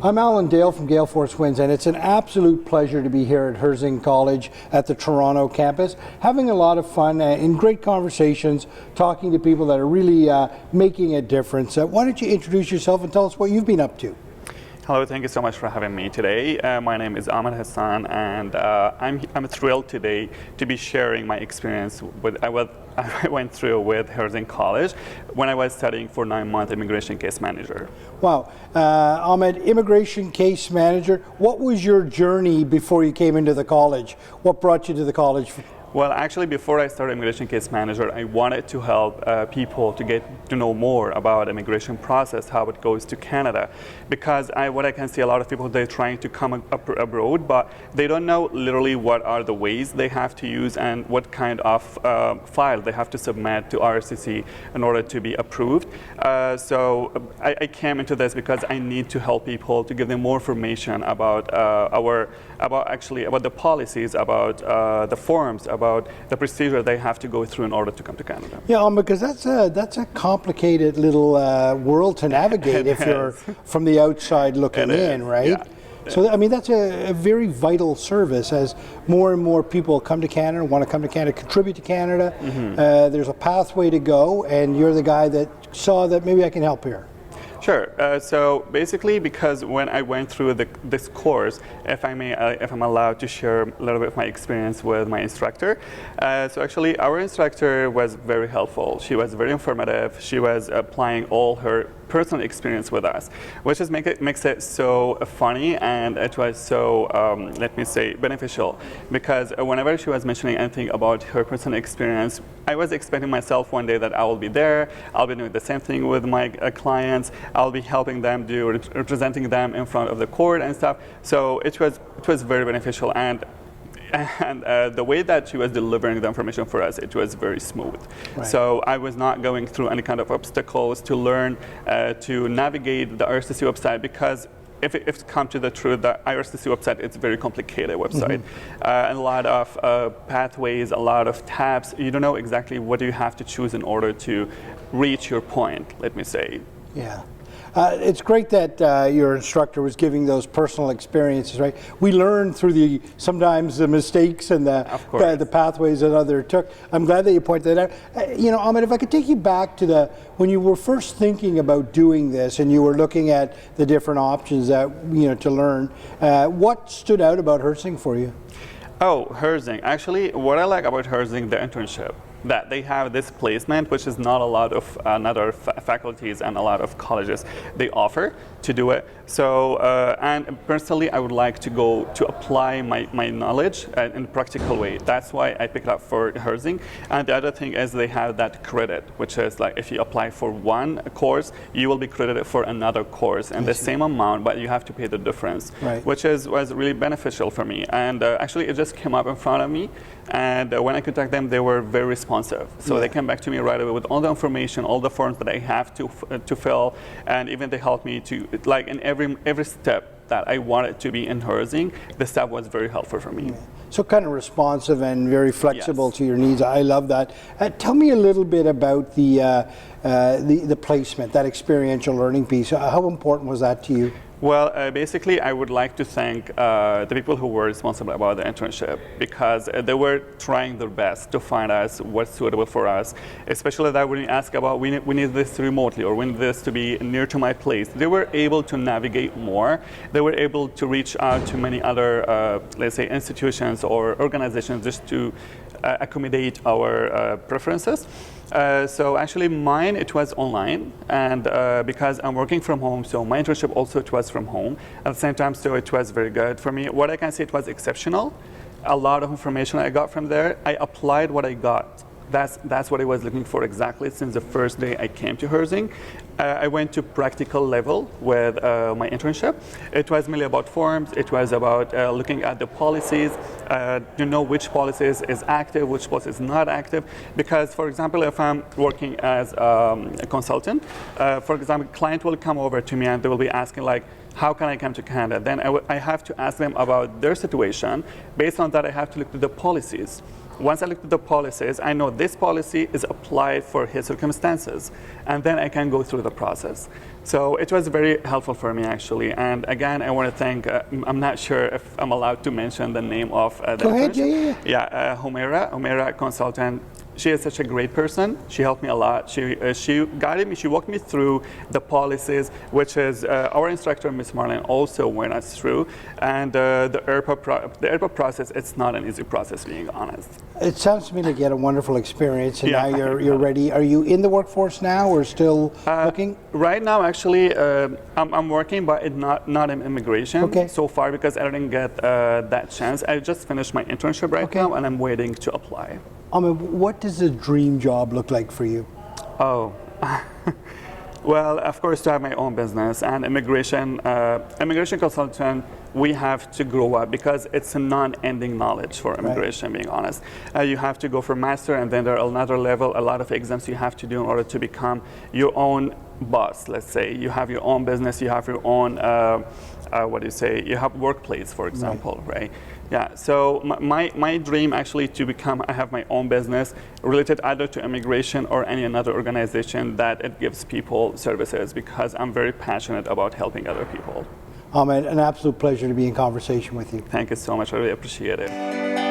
I'm Alan Dale from Gale Force Winds, and it's an absolute pleasure to be here at Herzing College at the Toronto campus, having a lot of fun in great conversations, talking to people that are really making a difference. Why don't you introduce yourself and tell us what you've been up to? Hello, thank you so much for having me today. My name is Ahmed Hassan, and I'm thrilled today to be sharing my experience with I went through with Herzing College when I was studying for 9 months immigration case manager. Wow, Ahmed, immigration case manager. What was your journey before you came into the college? What brought you to the college? Well, actually, before I started immigration case manager, I wanted to help people to get to know more about immigration process, how it goes to Canada. Because what I can see, a lot of people, they're trying to come abroad, but they don't know literally what are the ways they have to use and what kind of file they have to submit to RCC in order to be approved. So I came into this because I need to help people, to give them more information about about the policies, about the forms, about the procedure they have to go through in order to come to Canada. Yeah, because that's a complicated little world to navigate if you're from the outside looking in, right? Yeah. So, I mean, that's a very vital service as more and more people come to Canada, want to come to Canada, contribute to Canada. Mm-hmm. There's a pathway to go, and you're the guy that saw that maybe I can help here. Sure. So basically, because when I went through this course, if I'm allowed to share a little bit of my experience with my instructor. So actually, our instructor was very helpful. She was very informative. She was applying all her personal experience with us, which is makes it so funny, and it was so, let me say, beneficial. Because whenever she was mentioning anything about her personal experience, I was expecting myself one day that I will be there, I'll be doing the same thing with my clients, I'll be helping them, representing them in front of the court and stuff. So it was very beneficial, and the way that she was delivering the information for us, it was very smooth. Right. So I was not going through any kind of obstacles to learn to navigate the RCC website, because if it comes to the truth, the IRCC website, it's a very complicated website. Mm-hmm. And a lot of pathways, a lot of tabs. You don't know exactly what you have to choose in order to reach your point, let me say. Yeah. It's great that your instructor was giving those personal experiences, right? We learn through sometimes the mistakes and the pathways that others took. I'm glad that you pointed that out. You know, Ahmed, if I could take you back to when you were first thinking about doing this and you were looking at the different options that, to learn, what stood out about Herzing for you? Oh, Herzing. Actually, what I like about Herzing, the internship, that they have this placement, which is not a lot of other faculties and a lot of colleges they offer to do it. So, and personally, I would like to go to apply my knowledge in a practical way. That's why I picked up for Herzing. And the other thing is they have that credit, which is like if you apply for one course, you will be credited for another course in the same amount, but you have to pay the difference, right. Which was really beneficial for me. And actually, it just came up in front of me. And when I contacted them, they were very responsive. So they came back to me right away with all the information, all the forms that I have to fill, and even they helped me to, like in every step that I wanted to be in Herzing, the staff was very helpful for me. Yeah. So kind of responsive and very flexible to your needs. I love that. Tell me a little bit about the placement, that experiential learning piece. How important was that to you? Well, basically, I would like to thank the people who were responsible about the internship, because they were trying their best to find us what's suitable for us, especially that when you ask about, we need this remotely, or we need this to be near to my place. They were able to navigate more. They were able to reach out to many other, let's say, institutions or organizations just to accommodate our preferences. So actually mine, it was online, and because I'm working from home, so my internship also it was from home. At the same time, so it was very good for me. What I can say, it was exceptional. A lot of information I got from there. I applied what I got. That's what I was looking for exactly since the first day I came to Herzing. I went to practical level with my internship. It was mainly about forms. It was about looking at the policies, to know which policies is active, which policy is not active. Because, for example, if I'm working as a consultant, for example, a client will come over to me and they will be asking like, how can I come to Canada? Then I have to ask them about their situation. Based on that, I have to look at the policies. Once I look at the policies, I know this policy is applied for his circumstances, and then I can go through the process. So it was very helpful for me, actually. And again, I want to thank, I'm not sure if I'm allowed to mention the name of the Go ahead, internship. yeah. Humaira consultant. She is such a great person. She helped me a lot. She guided me. She walked me through the policies, which is our instructor, Miss Marlene, also went us through. And the ERPA process, it's not an easy process, being honest. It sounds to me like you had a wonderful experience, and now you're ready. Are you in the workforce now, or still looking? Right now, actually, I'm working, but not in immigration so far, because I didn't get that chance. I just finished my internship right now, and I'm waiting to apply. What does a dream job look like for you? Oh, well, of course, to have my own business, and immigration consultant, we have to grow up, because it's a non-ending knowledge for immigration, being honest. You have to go for master, and then there are another level, a lot of exams you have to do in order to become your own boss, let's say. You have your own business, you have your own, you have workplace, for example, right? Yeah, so my dream actually I have my own business related either to immigration or any another organization that it gives people services, because I'm very passionate about helping other people. Ahmed, an absolute pleasure to be in conversation with you. Thank you so much, I really appreciate it.